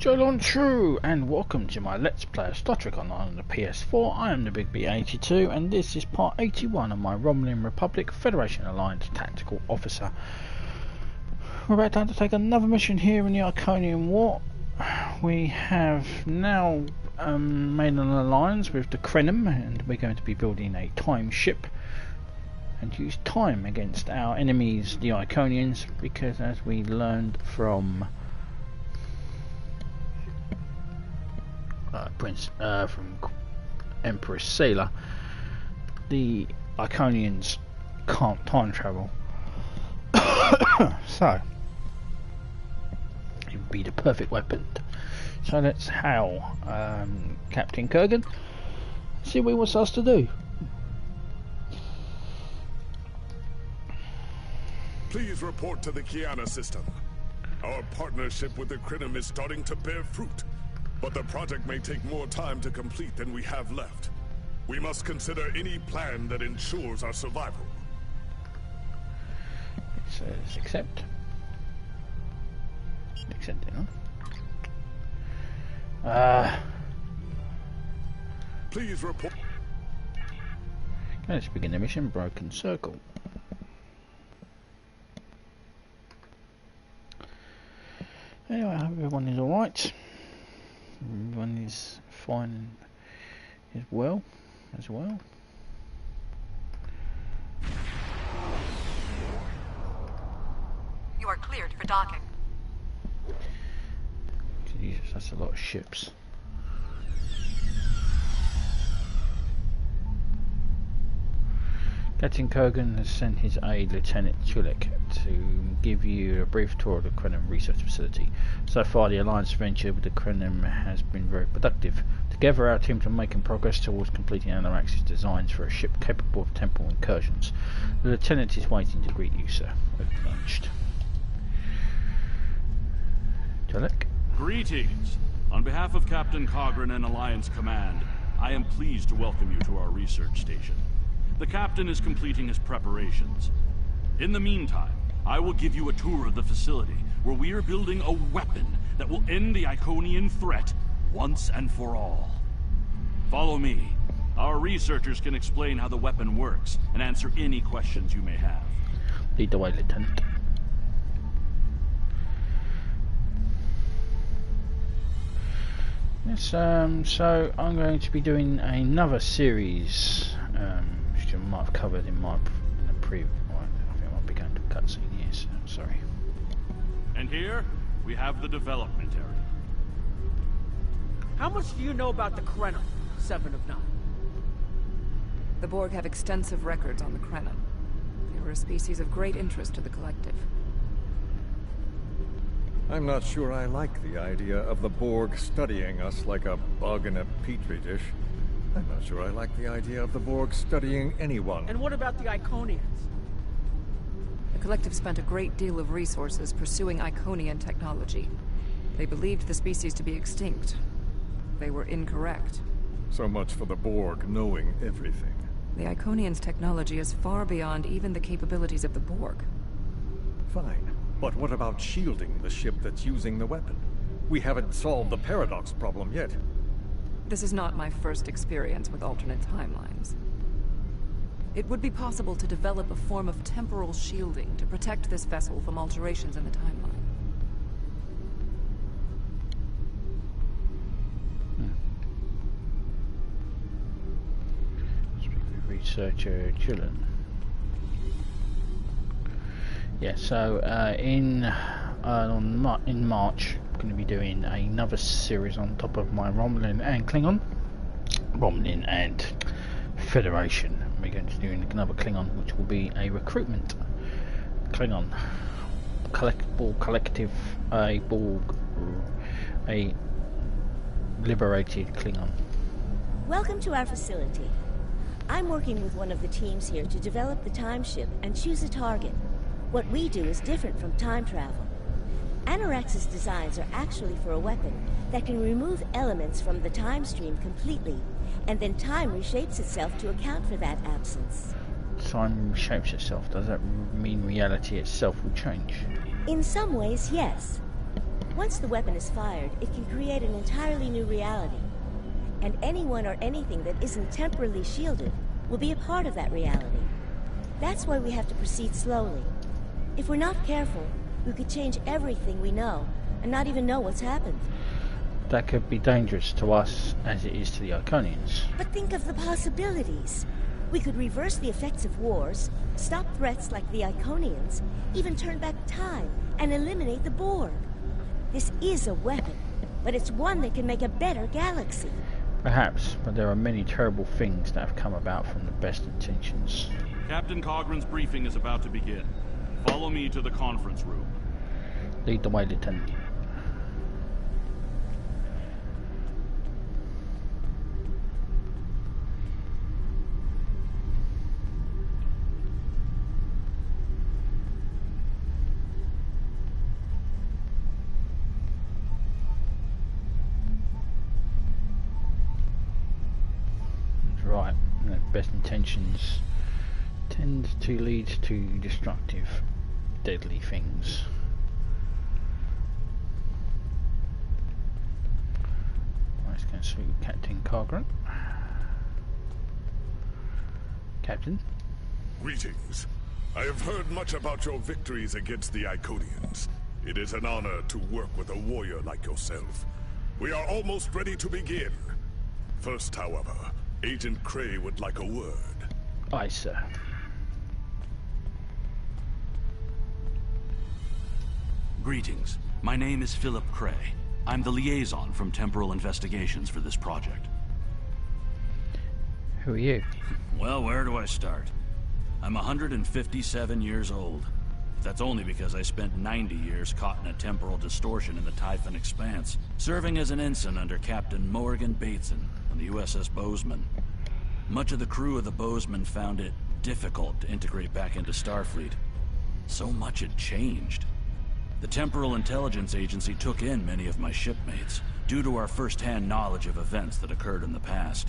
Jolon True, and welcome to my Let's Play of Star Trek Online on the PS4. I am the Big B82, and this is part 81 of my Romulan Republic Federation Alliance Tactical Officer. We're about to undertake another mission here in the Iconian War. We have now made an alliance with the Krenim, and we're going to be building a time ship and use time against our enemies, the Iconians, because as we learned from from Empress Sailor, the Iconians can't time travel. So it would be the perfect weapon. So let's hail Captain Kurgan, see what he wants us to do. Please report to the Kyana system. Our partnership with the Krenim is starting to bear fruit, but the project may take more time to complete than we have left. We must consider any plan that ensures our survival. It says accept. Accept it, huh? Please report. Okay, let's begin the mission. Broken Circle. Anyway, I hope everyone is alright. Everyone is fine and is well as well. You are cleared for docking. Jesus, that's a lot of ships. Captain Kurgan has sent his aide, Lieutenant Chulik, to give you a brief tour of the Krenim research facility. So far, the Alliance venture with the Krenim has been very productive. Together, our teams are making progress towards completing Anorax's designs for a ship capable of temporal incursions. The Lieutenant is waiting to greet you, sir. Acknowledged. Chulik? Greetings. On behalf of Captain Cogran and Alliance Command, I am pleased to welcome you to our research station. The captain is completing his preparations. In the meantime, I will give you a tour of the facility, where we are building a weapon that will end the Iconian threat once and for all. Follow me. Our researchers can explain how the weapon works and answer any questions you may have. Lead the way, Lieutenant. Yes, so I'm going to be doing another series, which I might have covered in the previous. I think I might be going to a cutscene here. So sorry. And here we have the development area. How much do you know about the Krenim, 7 of 9? The Borg have extensive records on the Krenim. They were a species of great interest to the Collective. I'm not sure I like the idea of the Borg studying us like a bug in a petri dish. I'm not sure I like the idea of the Borg studying anyone. And what about the Iconians? The Collective spent a great deal of resources pursuing Iconian technology. They believed the species to be extinct. They were incorrect. So much for the Borg knowing everything. The Iconians' technology is far beyond even the capabilities of the Borg. Fine. But what about shielding the ship that's using the weapon? We haven't solved the paradox problem yet. This is not my first experience with alternate timelines. It would be possible to develop a form of temporal shielding to protect this vessel from alterations in the timeline. Speak with researcher Chillen. Yeah, so in March, I'm going to be doing another series on top of my Romulan and Klingon, Romulan and Federation. We're going to do another Klingon, which will be a recruitment Klingon, collective, a Borg, a liberated Klingon. Welcome to our facility. I'm working with one of the teams here to develop the time ship and choose a target. What we do is different from time travel. Anorax's designs are actually for a weapon that can remove elements from the time stream completely, and then time reshapes itself to account for that absence. Time reshapes itself. Does that mean reality itself will change? In some ways, yes. Once the weapon is fired, it can create an entirely new reality. And anyone or anything that isn't temporally shielded will be a part of that reality. That's why we have to proceed slowly. If we're not careful, we could change everything we know and not even know what's happened. That could be dangerous to us as it is to the Iconians. But think of the possibilities. We could reverse the effects of wars, stop threats like the Iconians, even turn back time and eliminate the Borg. This is a weapon, but it's one that can make a better galaxy. Perhaps, but there are many terrible things that have come about from the best intentions. Captain Cogran's briefing is about to begin. Follow me to the conference room. Lead the way, Lieutenant. Right, best intentions tend to lead to destructive, deadly things. Let's go and speak with Captain Cogran. Captain? Greetings. I have heard much about your victories against the Iconians. It is an honor to work with a warrior like yourself. We are almost ready to begin. First, however, Agent Cray would like a word. Aye, sir. Greetings. My name is Philip Cray. I'm the liaison from Temporal Investigations for this project. Who are you? Well, where do I start? I'm 157 years old. That's only because I spent 90 years caught in a temporal distortion in the Typhon Expanse, serving as an ensign under Captain Morgan Bateson on the USS Bozeman. Much of the crew of the Bozeman found it difficult to integrate back into Starfleet. So much had changed. The Temporal Intelligence Agency took in many of my shipmates, due to our first-hand knowledge of events that occurred in the past.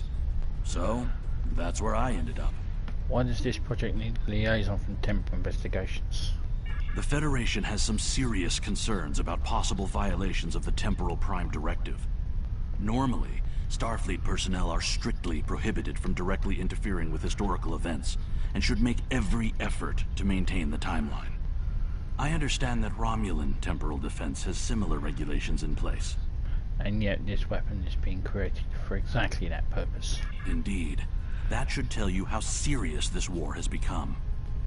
So, that's where I ended up. Why does this project need liaison from Temporal Investigations? The Federation has some serious concerns about possible violations of the Temporal Prime Directive. Normally, Starfleet personnel are strictly prohibited from directly interfering with historical events, and should make every effort to maintain the timeline. I understand that Romulan temporal defense has similar regulations in place. And yet this weapon is being created for exactly that purpose. Indeed. That should tell you how serious this war has become.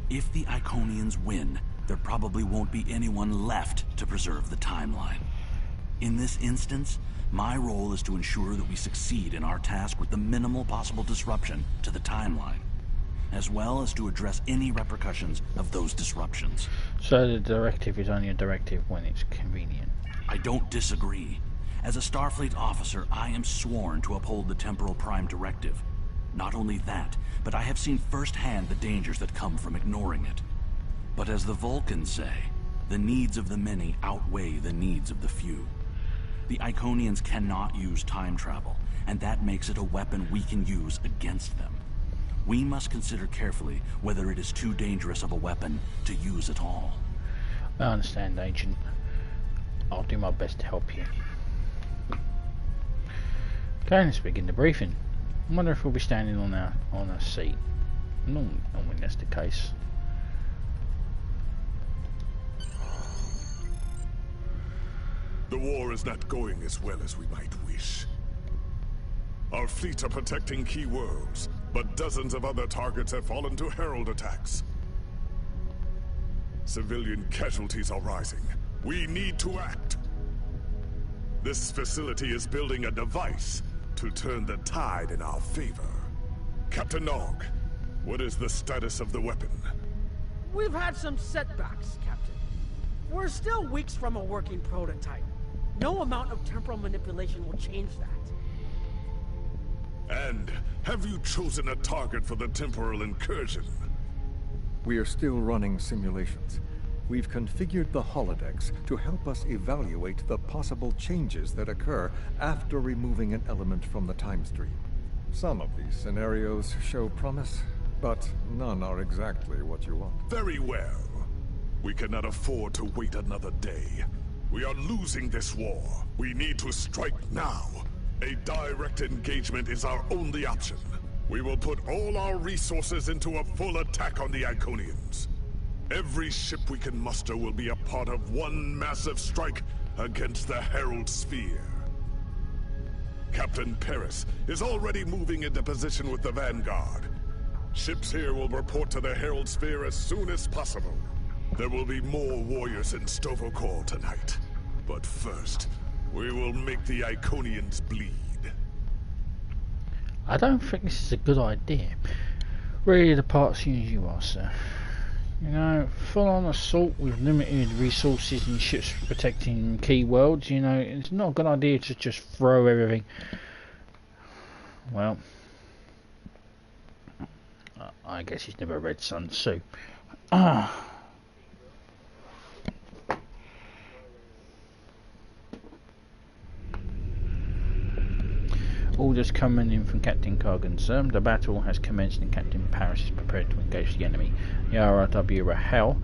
If the Iconians win, there probably won't be anyone left to preserve the timeline. In this instance, my role is to ensure that we succeed in our task with the minimal possible disruption to the timeline, as well as to address any repercussions of those disruptions. So the directive is only a directive when it's convenient. I don't disagree. As a Starfleet officer, I am sworn to uphold the Temporal Prime Directive. Not only that, but I have seen firsthand the dangers that come from ignoring it. But as the Vulcans say, the needs of the many outweigh the needs of the few. The Iconians cannot use time travel, and that makes it a weapon we can use against them. We must consider carefully whether it is too dangerous of a weapon to use at all. I understand, Agent. I'll do my best to help you. Okay, let's begin the briefing. I wonder if we'll be standing on a seat. Normally that's the case. The war is not going as well as we might wish. Our fleets are protecting key worlds, but dozens of other targets have fallen to Herald attacks. Civilian casualties are rising. We need to act. This facility is building a device to turn the tide in our favor. Captain Nog, what is the status of the weapon? We've had some setbacks, Captain. We're still weeks from a working prototype. No amount of temporal manipulation will change that. And have you chosen a target for the temporal incursion? We are still running simulations. We've configured the holodecks to help us evaluate the possible changes that occur after removing an element from the time stream. Some of these scenarios show promise, but none are exactly what you want. Very well. We cannot afford to wait another day. We are losing this war. We need to strike now. A direct engagement is our only option. We will put all our resources into a full attack on the Iconians. Every ship we can muster will be a part of one massive strike against the Herald Sphere. Captain Paris is already moving into position with the Vanguard. Ships here will report to the Herald Sphere as soon as possible. There will be more warriors in Stovokor tonight. But first, we will make the Iconians bleed. I don't think this is a good idea. Ready to depart as soon as you are, sir. You know, full-on assault with limited resources and ships protecting key worlds, you know, it's not a good idea to just throw everything. Well, I guess he's never read Sun Tzu. Orders coming in from Captain Kargan, sir. The battle has commenced and Captain Paris is prepared to engage the enemy. Yara W. Rahel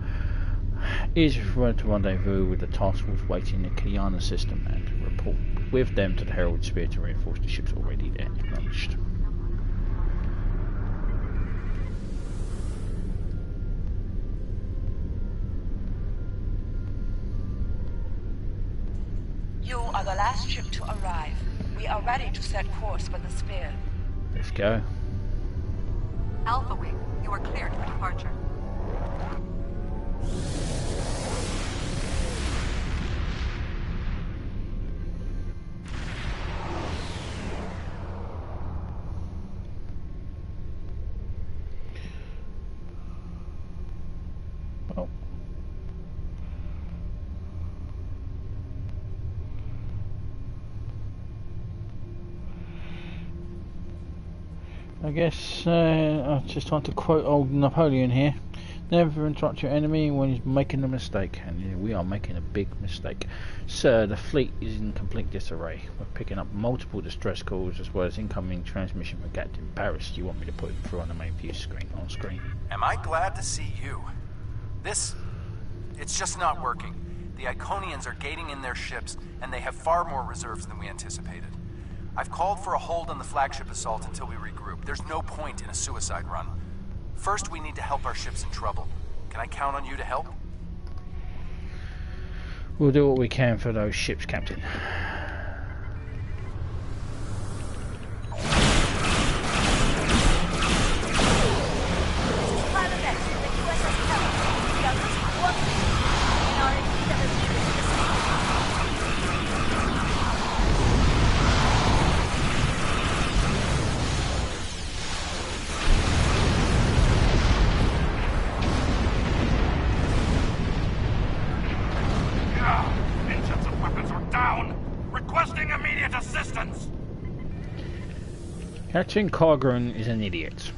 is referred to rendezvous with the task force waiting in the Kyana system and report with them to the Herald Sphere to reinforce the ships already there. Acknowledged. You are the last ship to arrive. We are ready to set course for the sphere. Let's go. Alpha Wing, you are cleared for departure. Well. I guess I just want to quote old Napoleon here. Never interrupt your enemy when he's making a mistake, and we are making a big mistake. Sir, the fleet is in complete disarray. We're picking up multiple distress calls as well as incoming transmission from Captain Paris. Do you want me to put it through on the main view screen on screen? Am I glad to see you? It's just not working. The Iconians are gating in their ships, and they have far more reserves than we anticipated. I've called for a hold on the flagship assault until we regroup. There's no point in a suicide run. First, we need to help our ships in trouble. Can I count on you to help? We'll do what we can for those ships, Captain. Captain Kargan is an idiot.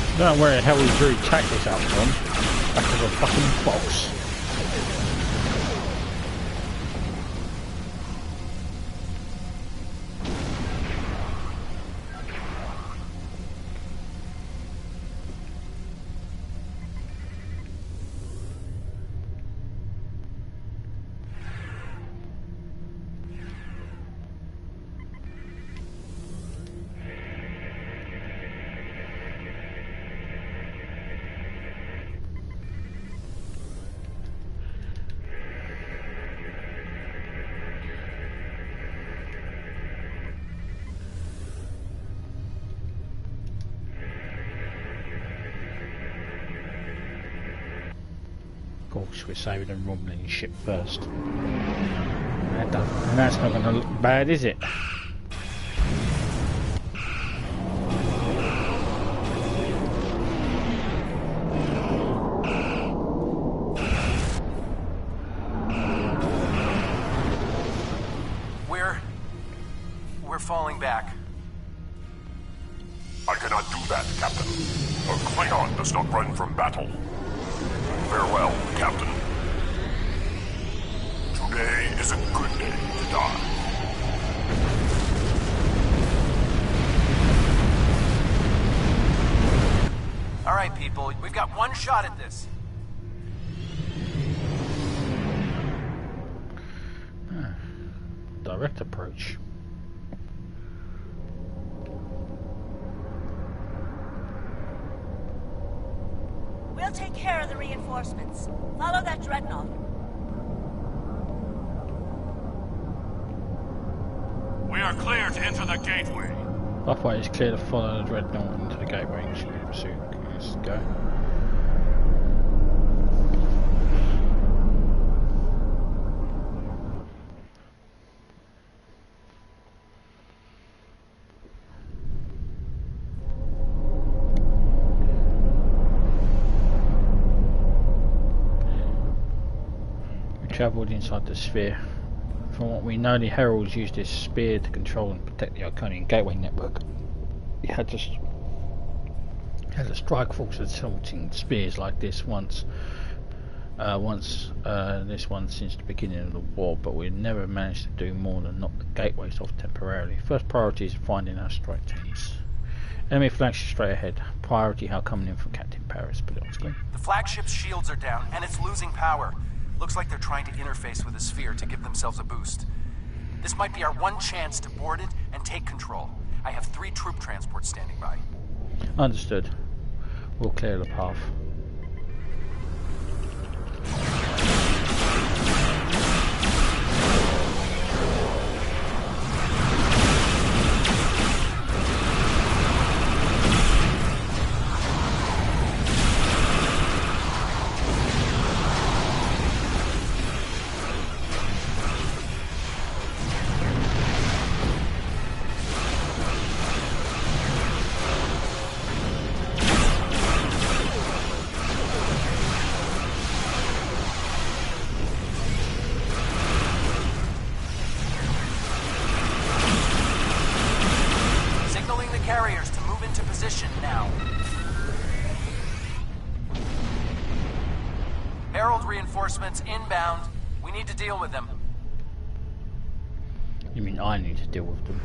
I don't know where the hell he drew tactics out from. Back of a fucking box. course we're saving the Romulan ship first. And that's not going to look bad, is it? We're falling back. I cannot do that, Captain. A Klingon does not run from battle. Farewell, Captain. Today is a good day to die. All right, people, we've got one shot at this. Direct approach. We'll take care of the reinforcements. Follow that dreadnought. We are clear to enter the gateway. Pathway is clear to follow the dreadnought into the gateway. Let's go. Travelled inside the sphere. From what we know, the Heralds used this spear to control and protect the Iconian gateway network. It had a strike force assaulting spears like this once this one since the beginning of the war, but we never managed to do more than knock the gateways off temporarily. First priority is finding our strike teams. Enemy flagship straight ahead. Priority how coming in from Captain Paris. Put it on screen. The flagship's shields are down, and it's losing power. Looks like they're trying to interface with the sphere to give themselves a boost. This might be our one chance to board it and take control. I have 3 troop transports standing by. Understood. We'll clear the path. Herald reinforcements inbound. We need to deal with them. You mean I need to deal with them?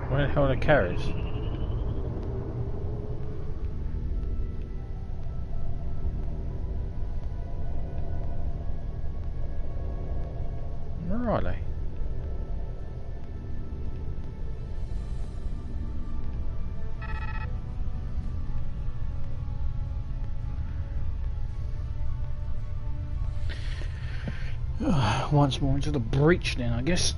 Where the hell are the carriers? Where are they? Once more into the breach then, I guess.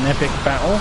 an epic battle.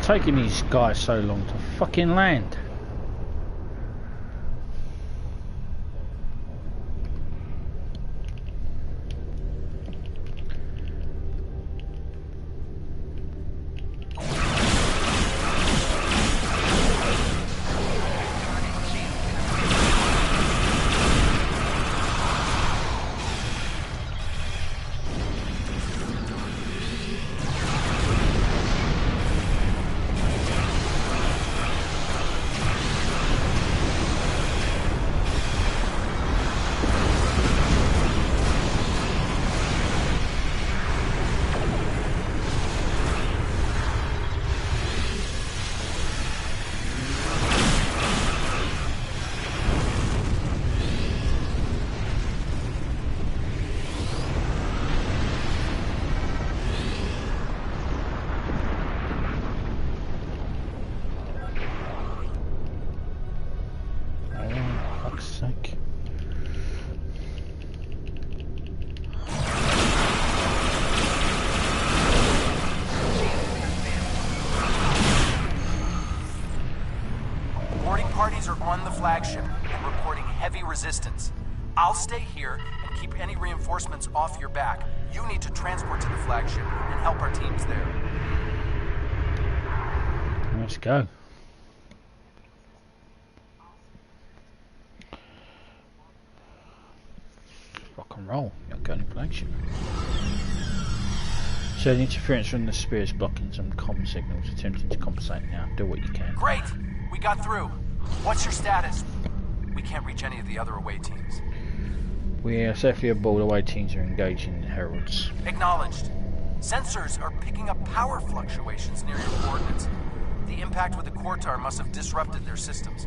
Taking these guys so long to fucking land. Flagship and reporting heavy resistance. I'll stay here and keep any reinforcements off your back. You need to transport to the flagship and help our teams there. Let's go. Rock and roll. You're going flagship. So the interference from the Sphere is blocking some comm signals, attempting to compensate now. Do what you can. Great! We got through. What's your status? We can't reach any of the other away teams. We are safely aboard. Away teams are engaging in Heralds. Acknowledged. Sensors are picking up power fluctuations near your coordinates. The impact with the Quartar must have disrupted their systems.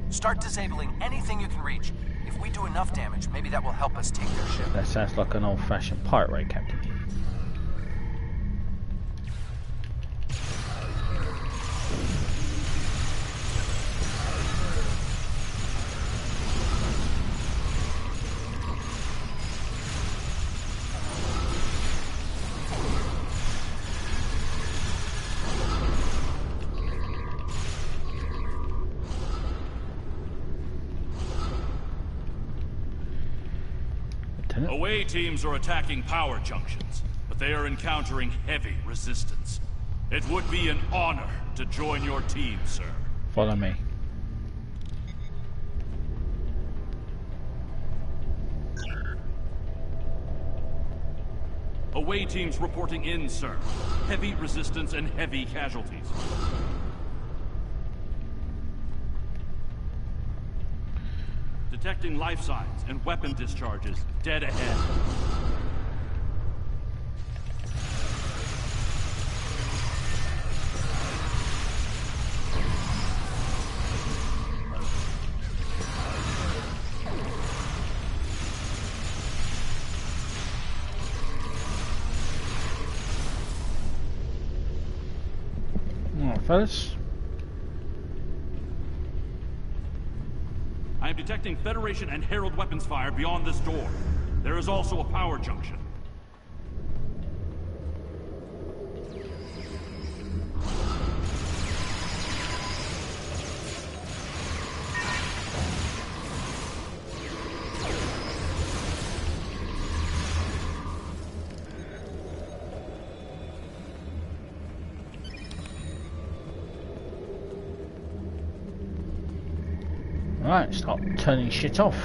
Start disabling anything you can reach. If we do enough damage, maybe that will help us take their ship. That sounds like an old-fashioned pirate raid, Captain. Away teams are attacking power junctions, but they are encountering heavy resistance. It would be an honor to join your team, sir. Follow me. Away teams reporting in, sir. Heavy resistance and heavy casualties. Detecting life signs and weapon discharges dead ahead. Alright, fellas. I am detecting Federation and Herald weapons fire beyond this door. There is also a power junction. Right, start turning shit off.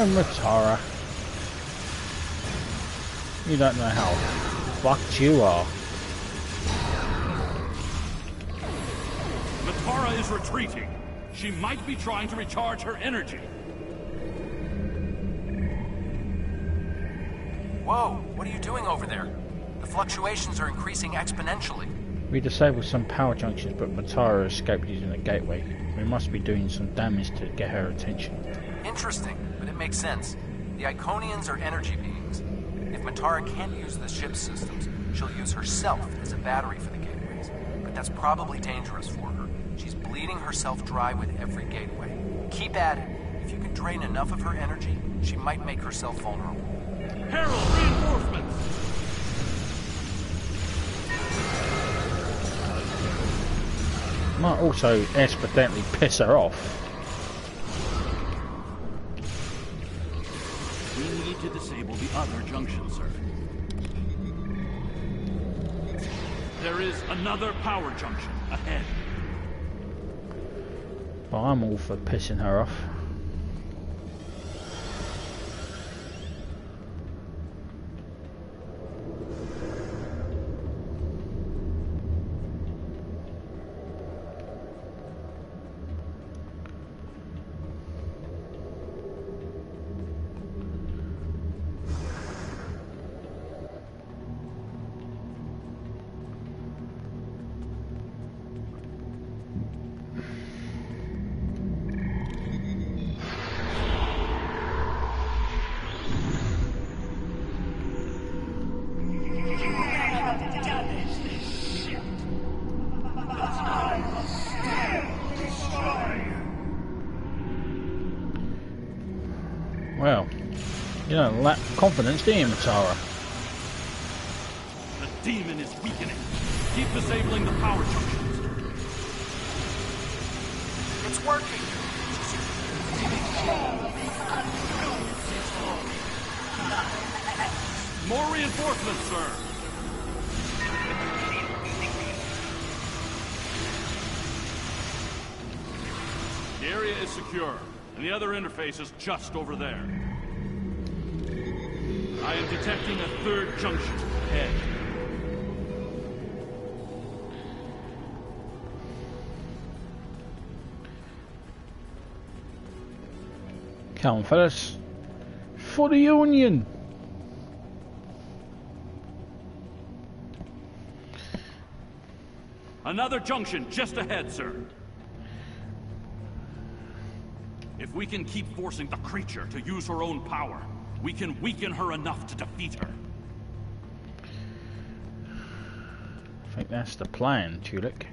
Oh, Matara. You don't know how fucked you are. Matara is retreating. She might be trying to recharge her energy. Whoa, what are you doing over there? The fluctuations are increasing exponentially. We disabled some power junctions, but Matara escaped using the gateway. We must be doing some damage to get her attention. Interesting, but it makes sense. The Iconians are energy beings. If Matara can't use the ship's systems, she'll use herself as a battery for the gateways. But that's probably dangerous for her. She's bleeding herself dry with every gateway. Keep at it. If you can drain enough of her energy, she might make herself vulnerable. Herald, reinforcements! Might also accidentally piss her off. We need to disable the other junction, sir. There is another power junction ahead. But I'm all for pissing her off. Well, you don't lack confidence, do you, Matara? The demon is weakening. Keep disabling the power junctions. It's working! More reinforcements, sir! The area is secure, and the other interface is just over there. I am detecting a third junction ahead. Come on, fellas. For the Union! Another junction just ahead, sir. If we can keep forcing the creature to use her own power, we can weaken her enough to defeat her. I think that's the plan, Tulik.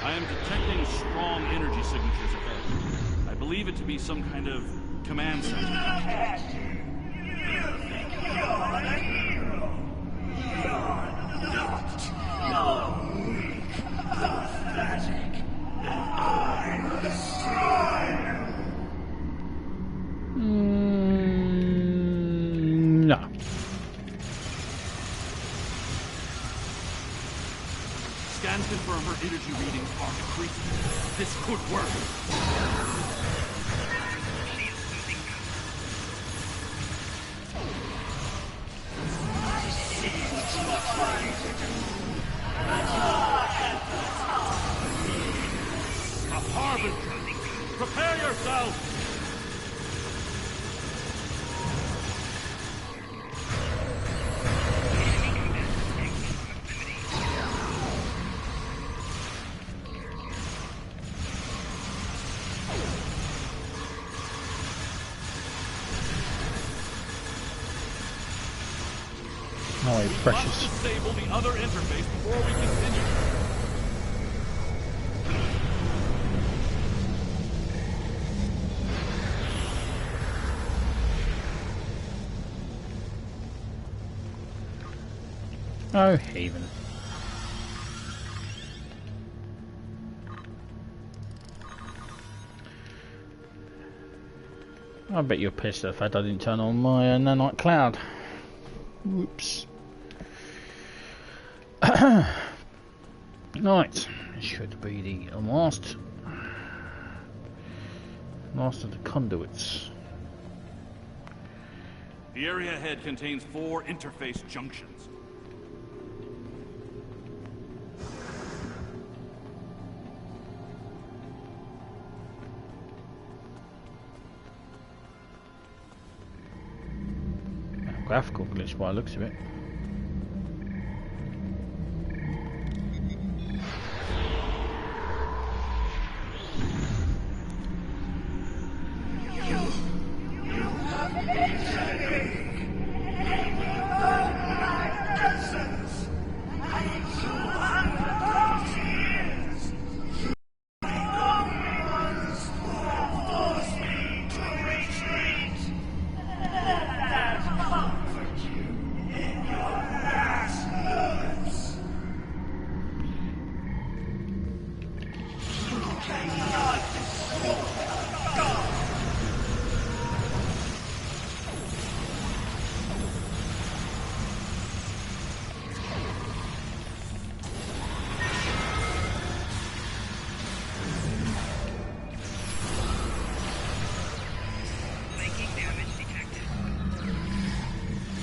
I am detecting strong energy signatures ahead. I believe it to be some kind of command center. No. Scans confirm her energy readings are decreasing. This could work. A harbinger! Prepare yourself! Oh, We precious. must disable the other interface before we continue. Oh, heathen. I bet you're pissed at the fact I didn't turn on my nanite cloud. Whoops. Right, should be the last Last of the conduits. The area ahead contains 4 interface junctions. Graphical glitch by the looks of it.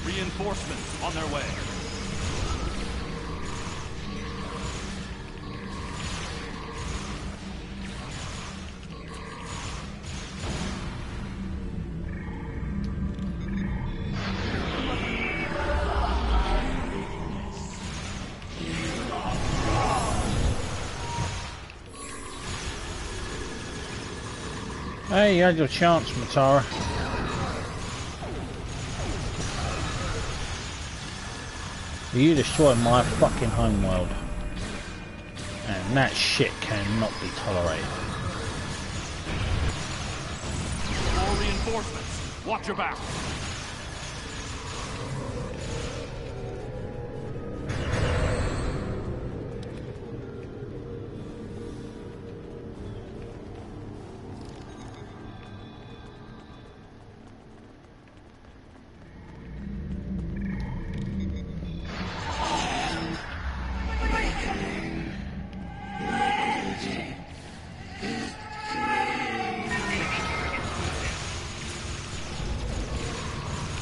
Reinforcements on their way. Hey, you had your chance, Matara. You destroyed my fucking homeworld. And that shit cannot be tolerated. More reinforcements. Watch your back.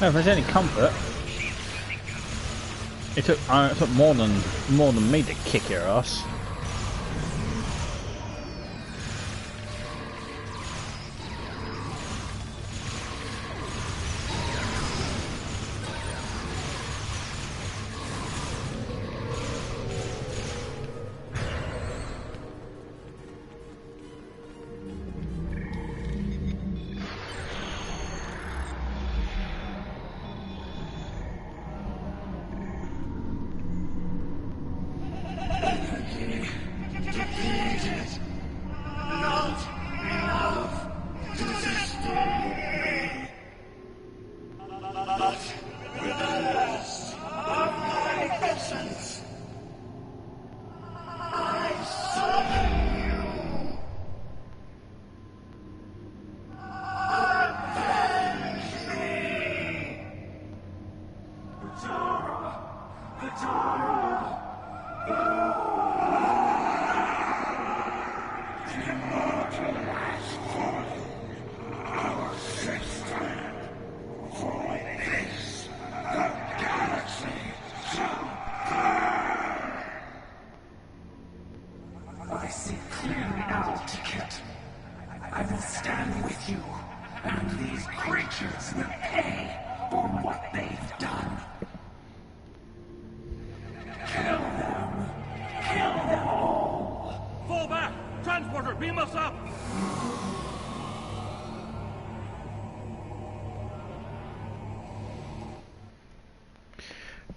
If there's any comfort, it took more than me to kick your ass.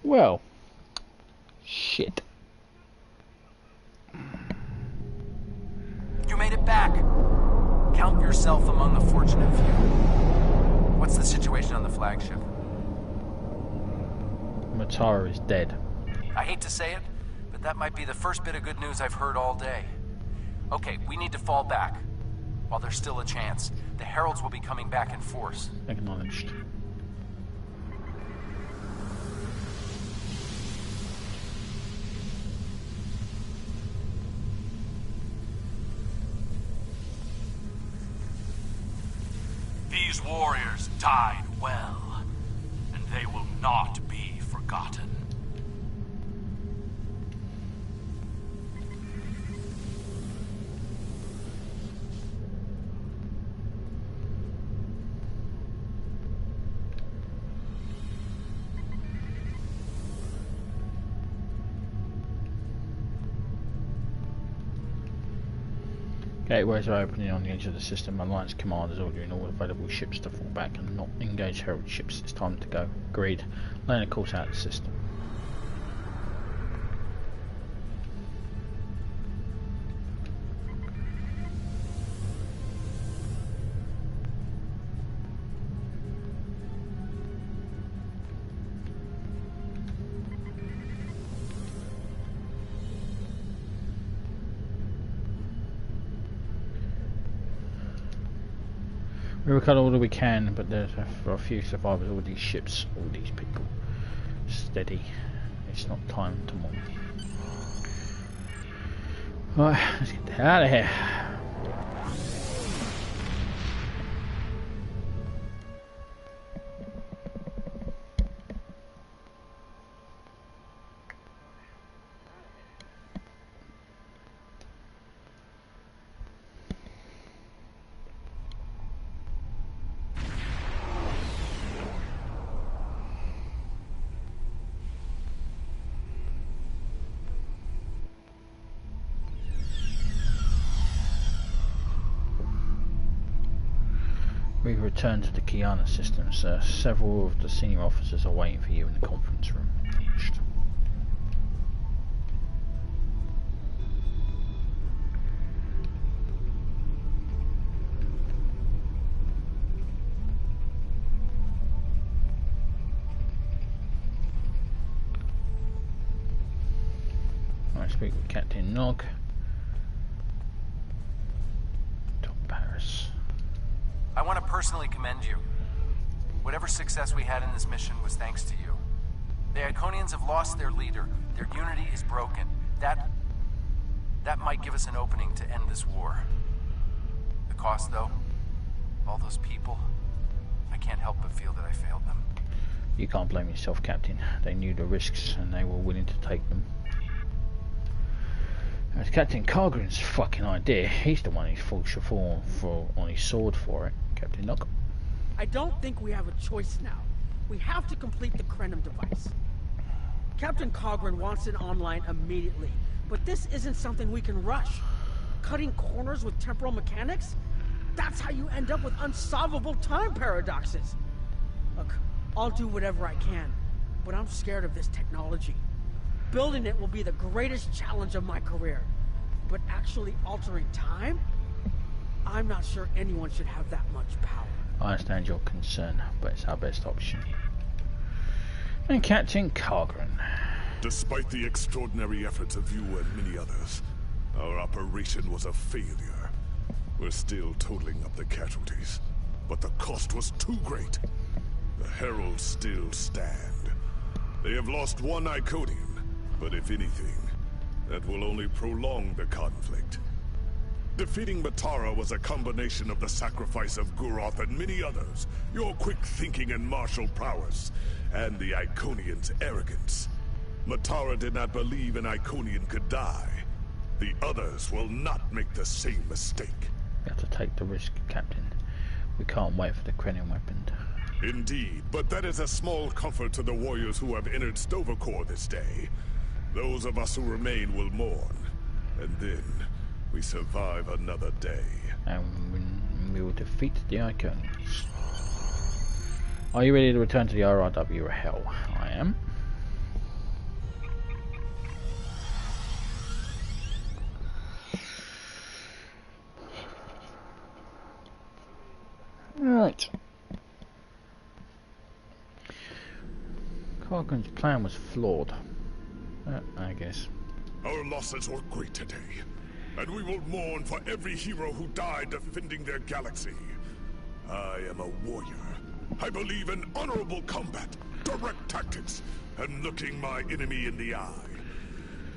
Well, shit. You made it back. Count yourself among the fortunate few. What's the situation on the flagship? Matara is dead. I hate to say it, but that might be the first bit of good news I've heard all day. Okay, we need to fall back. While there's still a chance, the Heralds will be coming back in force. Acknowledged. These warriors died well, and they will not be forgotten. Gateways are opening on the edge of the system. Alliance commanders ordering all available ships to fall back and not engage Herald ships. It's time to go. Agreed. Laying a course out of the system. We recover all that we can, but there's a few survivors. All these ships, all these people. Steady. It's not time to mourn. Right, let's get the hell out of here. We've returned to the Kyana system, sir. Several of the senior officers are waiting for you in the conference room. I speak with Captain Nog. I want to personally commend you. Whatever success we had in this mission was thanks to you. The Iconians have lost their leader. Their unity is broken. That might give us an opening to end this war. The cost, though, all those people, I can't help but feel that I failed them. You can't blame yourself, Captain. They knew the risks and they were willing to take them. It's Captain Kargren's fucking idea. He's the one who's forged on his sword for it. Captain Nog. I don't think we have a choice now. We have to complete the Krenim device. Captain Kargren wants it online immediately, but this isn't something we can rush. Cutting corners with temporal mechanics? That's how you end up with unsolvable time paradoxes. Look, I'll do whatever I can, but I'm scared of this technology. Building it will be the greatest challenge of my career. But actually altering time? I'm not sure anyone should have that much power. I understand your concern, but it's our best option. And Captain Kargren. Despite the extraordinary efforts of you and many others, our operation was a failure. We're still totaling up the casualties, but the cost was too great. The Heralds still stand. They have lost one Iconian, but if anything, that will only prolong the conflict. Defeating Matara was a combination of the sacrifice of Guroth and many others, your quick thinking and martial prowess, and the Iconians' arrogance. Matara did not believe an Iconian could die. The others will not make the same mistake. We have to take the risk, Captain. We can't wait for the Krenim weapon. Indeed, but that is a small comfort to the warriors who have entered Stovercore this day. Those of us who remain will mourn, and then we survive another day. And we will defeat the Iconians. Are you ready to return to the RRW hell? I am. Right. Kargren's plan was flawed. I guess. Our losses were great today, and we will mourn for every hero who died defending their galaxy. I am a warrior. I believe in honorable combat, direct tactics, and looking my enemy in the eye.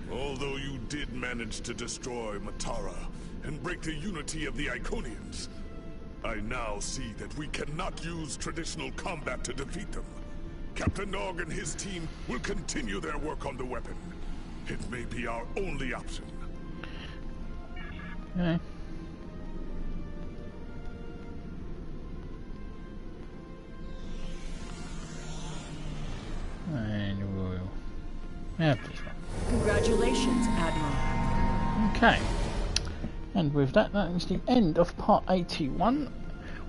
Although you did manage to destroy Matara and break the unity of the Iconians, I now see that we cannot use traditional combat to defeat them. Captain Nog and his team will continue their work on the weapon. It may be our only option. Okay. And we'll have this one. Congratulations, Admiral. Okay. And with that, that is the end of part 81.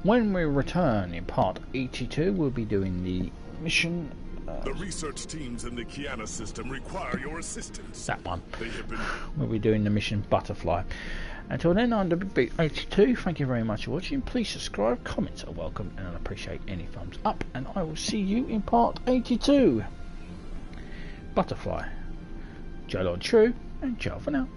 When we return in part 82, we'll be doing the mission. The research teams in the Kyana system require your assistance. That one. They have been... We'll be doing the mission Butterfly. Until then, I'm the Big 82. Thank you very much for watching. Please subscribe, comments are welcome, and I'll appreciate any thumbs up. And I will see you in part 82. Butterfly. Jalon True, and ciao for now.